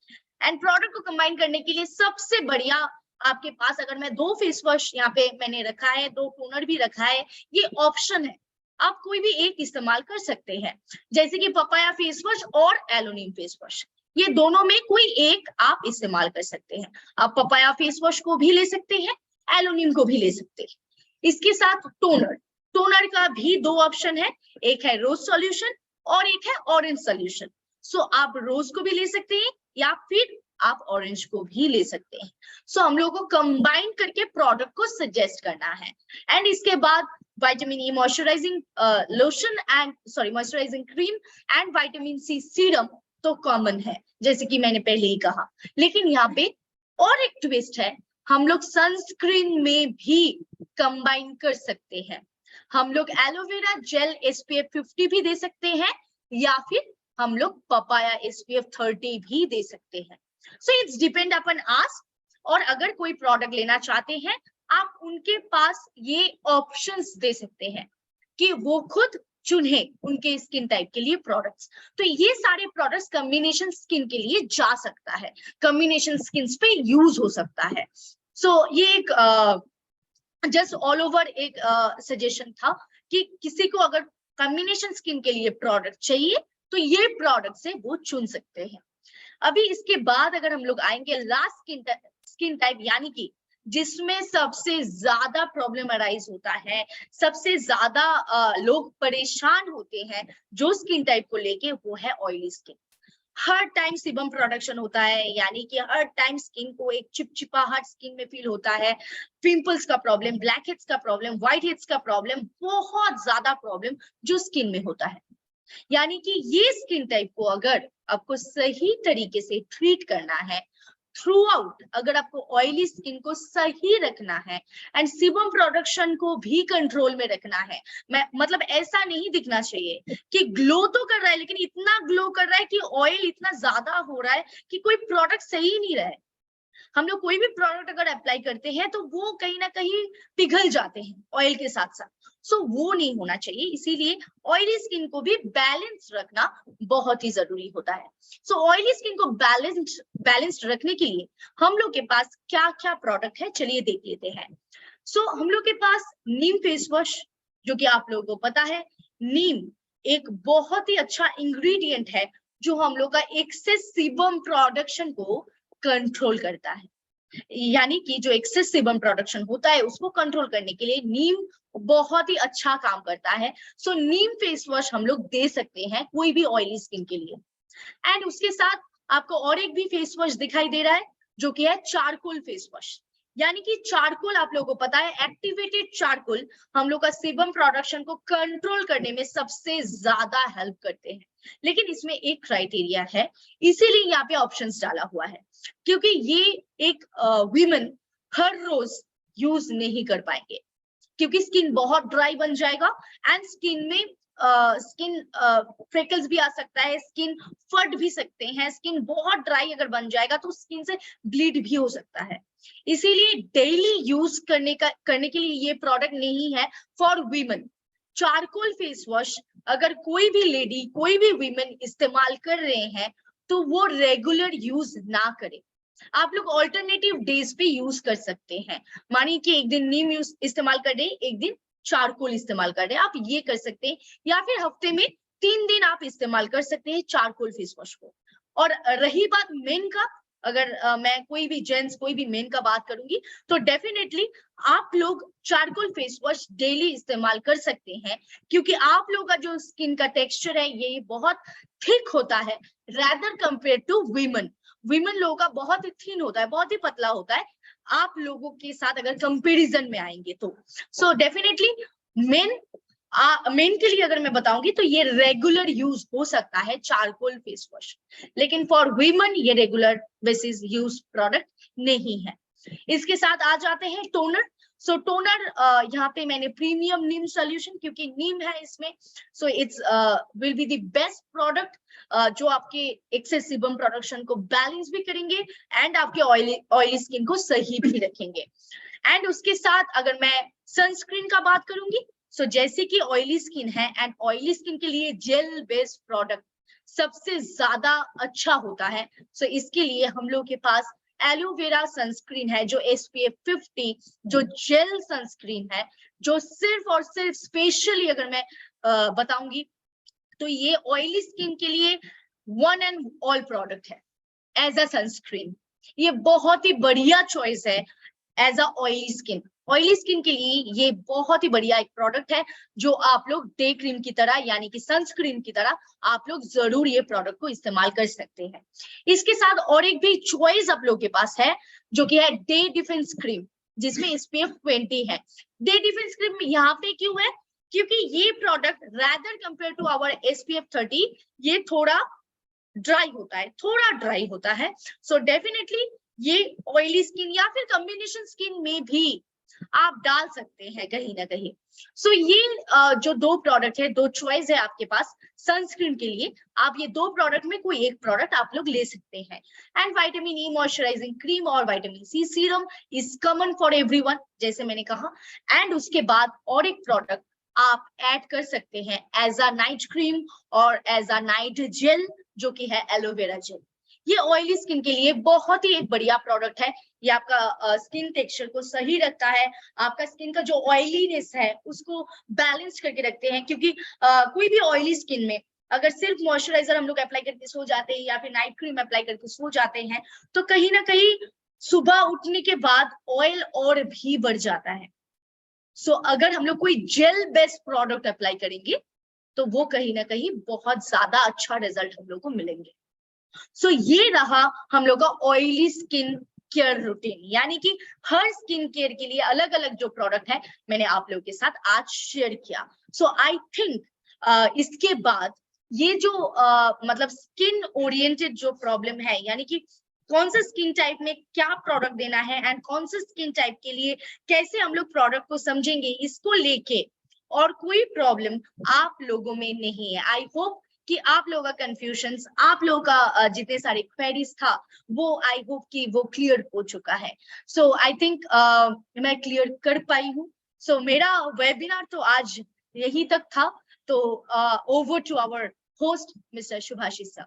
एंड प्रोडक्ट को कंबाइन करने के लिए सबसे बढ़िया आपके पास, अगर मैं 2 फेस वॉश यहाँ पे मैंने रखा है, 2 टोनर भी रखा है, ये ऑप्शन है। आप कोई भी एक इस्तेमाल कर सकते हैं, जैसे कि पपाया फेस वॉश और एलोनिम फेस वॉश, ये दोनों में कोई एक आप इस्तेमाल कर सकते हैं। आप पपाया फेस वॉश को भी ले सकते हैं, एलोनिम को भी ले सकते हैं। इसके साथ टोनर, टोनर का भी दो ऑप्शन है, एक है रोज सॉल्यूशन और एक है ऑरेंज सॉल्यूशन। सो आप रोज को भी ले सकते हैं या फिर आप ऑरेंज को भी ले सकते हैं। सो हम लोग को कंबाइन करके प्रोडक्ट को सजेस्ट करना है। एंड इसके बाद vitamin E moisturising lotion and moisturising cream and vitamin C serum तो कॉमन है, जैसे कि मैंने पहले ही कहा। लेकिन यहाँ पे और एक ट्विस्ट है, हम लोग सनस्क्रीन में भी कंबाइन कर सकते हैं। हम लोग एलोवेरा जेल SPF 50 भी दे सकते हैं या फिर हम लोग पपाया SPF 30 भी दे सकते हैं। सो इट्स डिपेंड अपन आस। और अगर कोई प्रोडक्ट लेना चाहते हैं, आप उनके पास ये ऑप्शंस दे सकते हैं कि वो खुद चुने उनके स्किन टाइप के लिए प्रोडक्ट्स। तो ये सारे प्रोडक्ट्स कॉम्बिनेशन स्किन के लिए जा सकता है, कॉम्बिनेशन स्किन पे यूज हो सकता है। सो ये एक जस्ट ऑल ओवर एक सजेशन था कि किसी को अगर कॉम्बिनेशन स्किन के लिए प्रोडक्ट चाहिए तो ये प्रोडक्ट से वो चुन सकते हैं। अभी इसके बाद अगर हम लोग आएंगे लास्ट स्किन टाइप, यानी कि जिसमें सबसे ज्यादा प्रॉब्लम अराइज होता है, सबसे ज्यादा लोग परेशान होते हैं जो स्किन टाइप को लेके, वो है ऑयली स्किन। हर टाइम सीबम प्रोडक्शन होता है, यानी कि हर टाइम स्किन को एक चिपचिपाहट स्किन में फील होता है, पिंपल्स का प्रॉब्लम, ब्लैक हेड्स का प्रॉब्लम, व्हाइट हेड्स का प्रॉब्लम, बहुत ज्यादा प्रॉब्लम जो स्किन में होता है। यानी कि ये स्किन टाइप को अगर आपको सही तरीके से ट्रीट करना है थ्रू आउट, अगर आपको ऑयली स्किन को सही रखना है एंड सीबम प्रोडक्शन को भी कंट्रोल में रखना है, मैं मतलब ऐसा नहीं दिखना चाहिए कि ग्लो तो कर रहा है लेकिन इतना ग्लो कर रहा है कि ऑयल इतना ज्यादा हो रहा है कि कोई प्रोडक्ट सही नहीं रहा है। हम लोग कोई भी प्रोडक्ट अगर अप्लाई करते हैं तो वो कहीं ना कहीं पिघल जाते हैं ऑयल के साथ साथ। सो वो नहीं होना चाहिए, इसीलिए ऑयली स्किन को भी बैलेंस रखना बहुत ही जरूरी होता है। सो ऑयली स्किन को बैलेंस्ड रखने के लिए हम लोग के पास क्या क्या प्रोडक्ट है, चलिए देख लेते हैं। सो हम लोग के पास नीम फेस वॉश, जो कि आप लोगों को पता है, नीम एक बहुत ही अच्छा इंग्रेडिएंट है जो हम लोग का एक्सेस सीबम प्रोडक्शन को कंट्रोल करता है। यानी कि जो एक्सेस सीबम प्रोडक्शन होता है उसको कंट्रोल करने के लिए नीम बहुत ही अच्छा काम करता है। सो नीम फेस वॉश हम लोग दे सकते हैं कोई भी ऑयली स्किन के लिए। एंड उसके साथ आपको और एक भी फेस वॉश दिखाई दे रहा है जो कि है चारकोल फेस वॉश। यानी कि चारकोल आप लोगों को पता है, एक्टिवेटेड चारकोल हम लोग का सीबम प्रोडक्शन को कंट्रोल करने में सबसे ज्यादा हेल्प करते हैं। लेकिन इसमें एक क्राइटेरिया है, इसीलिए यहाँ पे ऑप्शंस डाला हुआ है, क्योंकि ये एक वीमेन हर रोज यूज नहीं कर पाएंगे, क्योंकि स्किन बहुत ड्राई बन जाएगा एंड स्किन में फ्रेकल्स भी आ सकता है, स्किन फट भी सकते हैं। स्किन बहुत ड्राई अगर बन जाएगा तो स्किन से ब्लीड भी हो सकता है। इसीलिए डेली यूज करने के लिए ये प्रोडक्ट नहीं है for women. Charcoal face wash अगर कोई भी लेडी, कोई भी वीमेन इस्तेमाल कर रहे हैं तो वो रेगुलर यूज ना करें। आप लोग ऑल्टरनेटिव डेज पे यूज कर सकते हैं, मानिए कि एक दिन नीम यूज इस्तेमाल कर रहे, एक दिन चारकोल इस्तेमाल कर रहे हैं, आप ये कर सकते हैं। या फिर हफ्ते में 3 दिन आप इस्तेमाल कर सकते हैं चारकोल फेस वॉश को। और रही बात मेन का, अगर मैं कोई भी जेंट्स कोई भी मेन का बात करूंगी तो डेफिनेटली आप लोग चारकोल फेस वॉश डेली इस्तेमाल कर सकते हैं, क्योंकि आप लोग का जो स्किन का टेक्सचर है ये बहुत थिक होता है rather compare to women. Women लोगों का बहुत ही थिन होता है, बहुत ही पतला होता है आप लोगों के साथ अगर कंपैरिजन में आएंगे तो। सो डेफिनेटली मेन के लिए अगर मैं बताऊंगी तो ये रेगुलर यूज हो सकता है चारकोल फेस वॉश, लेकिन फॉर वीमेन ये रेगुलर बेसिस यूज प्रोडक्ट नहीं है। इसके साथ आ जाते हैं टोनर। सो टोनर यहाँ पे मैंने प्रीमियम नीम सॉल्यूशन, क्योंकि नीम है इसमें, so it's will be the best product जो आपके एक्सेस सीबम प्रोडक्शन को बैलेंस भी करेंगे एंड आपके ऑयली स्किन को सही भी रखेंगे। एंड उसके साथ अगर मैं सनस्क्रीन का बात करूंगी, सो जैसे कि ऑयली स्किन है एंड ऑयली स्किन के लिए जेल बेस्ड प्रोडक्ट सबसे ज्यादा अच्छा होता है। सो इसके लिए हम लोग के पास एलोवेरा सनस्क्रीन है जो SPF 50, जो जेल सनस्क्रीन है, जो सिर्फ और सिर्फ स्पेशली अगर मैं बताऊंगी। तो ये ऑयली स्किन के लिए वन एंड ऑल प्रोडक्ट है एज अ सनस्क्रीन। ये बहुत ही बढ़िया चॉइस है as a oily skin. Oily skin के लिए ये बहुत ही बढ़िया एक प्रोडक्ट है जो आप लोग डे क्रीम की तरह यानी कि सनस्क्रीन की तरह आप लोग जरूर ये प्रोडक्ट को इस्तेमाल कर सकते हैं। इसके साथ और एक भी चॉइस आप लोग के पास है जो कि है डे डिफेंस क्रीम, जिसमें SPF 20 है। डे डिफेंस क्रीम यहाँ पे क्यों है? क्योंकि ये product rather compare to our SPF 30 ये थोड़ा ड्राई होता है। सो डेफिनेटली ये ऑयली स्किन या फिर कॉम्बिनेशन स्किन में भी आप डाल सकते हैं कहीं ना कहीं। सो ये जो दो प्रोडक्ट है, दो चॉइस है आपके पास सनस्क्रीन के लिए। आप ये दो प्रोडक्ट में कोई एक प्रोडक्ट आप लोग ले सकते हैं। And vitamin E moisturising cream और vitamin C serum is common for everyone, जैसे मैंने कहा। एंड उसके बाद और एक प्रोडक्ट आप ऐड कर सकते हैं एज अ नाइट क्रीम और एज अ नाइट जेल, जो कि है एलोवेरा जेल। ये ऑयली स्किन के लिए बहुत ही एक बढ़िया प्रोडक्ट है। ये आपका स्किन टेक्सचर को सही रखता है, आपका स्किन का जो ऑयलीनेस है उसको बैलेंस करके रखते हैं। क्योंकि कोई भी ऑयली स्किन में अगर सिर्फ मॉइस्चराइजर हम लोग अप्लाई करके सो जाते हैं या फिर नाइट क्रीम अप्लाई करके सो जाते हैं तो कहीं ना कहीं सुबह उठने के बाद ऑयल और भी बढ़ जाता है। सो अगर हम लोग कोई जेल बेस्ड प्रोडक्ट अप्लाई करेंगे तो वो कहीं ना कहीं बहुत ज्यादा अच्छा रिजल्ट हम लोग को मिलेंगे। सो ये रहा हम लोग का ऑयली स्किन केयर रूटीन, यानी कि हर स्किन केयर के लिए अलग अलग जो प्रोडक्ट है मैंने आप लोगों के साथ आज शेयर किया। सो आई थिंक इसके बाद ये जो मतलब स्किन ओरिएंटेड जो प्रॉब्लम है, यानी कि कौन सा स्किन टाइप में क्या प्रोडक्ट देना है एंड कौन से स्किन टाइप के लिए कैसे हम लोग प्रोडक्ट को समझेंगे, इसको लेके और कोई प्रॉब्लम आप लोगों में नहीं है। आई होप कि आप लोगों का कंफ्यूजन्स, आप लोगों का जितने सारे क्वेरीज था वो आई होप कि वो क्लियर हो चुका है। सो आई थिंक मैं क्लियर कर पाई हूँ। सो मेरा वेबिनार तो आज यही तक था। तो over to our host mister Shubhashish sir.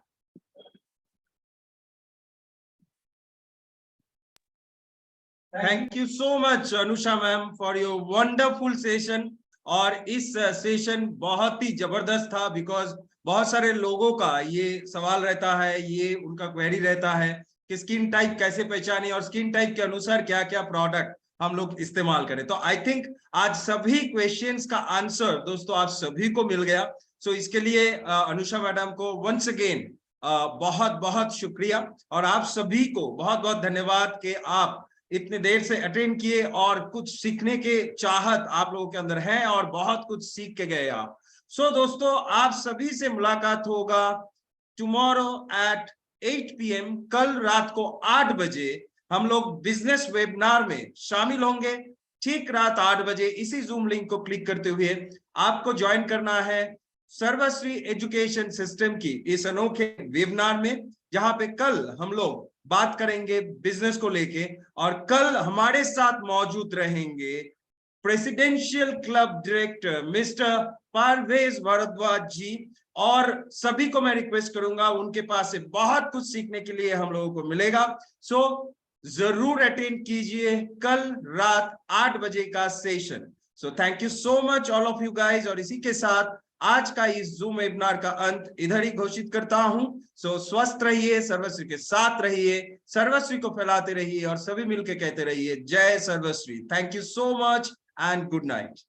Thank you so much Anusha ma'am for your wonderful session. और इस सेशन बहुत ही जबरदस्त था बिकॉज बहुत सारे लोगों का ये सवाल रहता है, ये उनका क्वेरी रहता है कि स्किन टाइप कैसे पहचाने और स्किन टाइप के अनुसार क्या क्या प्रोडक्ट हम लोग इस्तेमाल करें। तो आई थिंक आज सभी क्वेश्चंस का आंसर दोस्तों आप सभी को मिल गया। सो इसके लिए अनुषा मैडम को वंस अगेन बहुत बहुत शुक्रिया और आप सभी को बहुत बहुत धन्यवाद कि आप इतने देर से अटेंड किए और कुछ सीखने के चाहत आप लोगों के अंदर है और बहुत कुछ सीख के गए आप। सो दोस्तों आप सभी से मुलाकात होगा टुमारो एट 8 PM। कल रात को 8 बजे हम लोग बिजनेस वेबिनार में शामिल होंगे। ठीक रात 8 बजे इसी जूम लिंक को क्लिक करते हुए आपको ज्वाइन करना है सर्वश्री एजुकेशन सिस्टम की इस अनोखे वेबिनार में, जहां पे कल हम लोग बात करेंगे बिजनेस को लेके। और कल हमारे साथ मौजूद रहेंगे presidential club director mister Parvez Bhardwaj ji. और सभी को मैं रिक्वेस्ट करूंगा उनके पास से बहुत कुछ सीखने के लिए हम लोगों को मिलेगा। सो जरूर अटेंड कीजिए कल रात 8 बजे का session. So thank you so much all of you guys. और इसी के साथ आज का इस जूम वेबिनार का अंत इधर ही घोषित करता हूं। सो स्वस्थ रहिए, सर्वश्री के साथ रहिए, सर्वश्री को फैलाते रहिए और सभी मिलकर कहते रहिए जय सर्वश्री। Thank you so much and good night.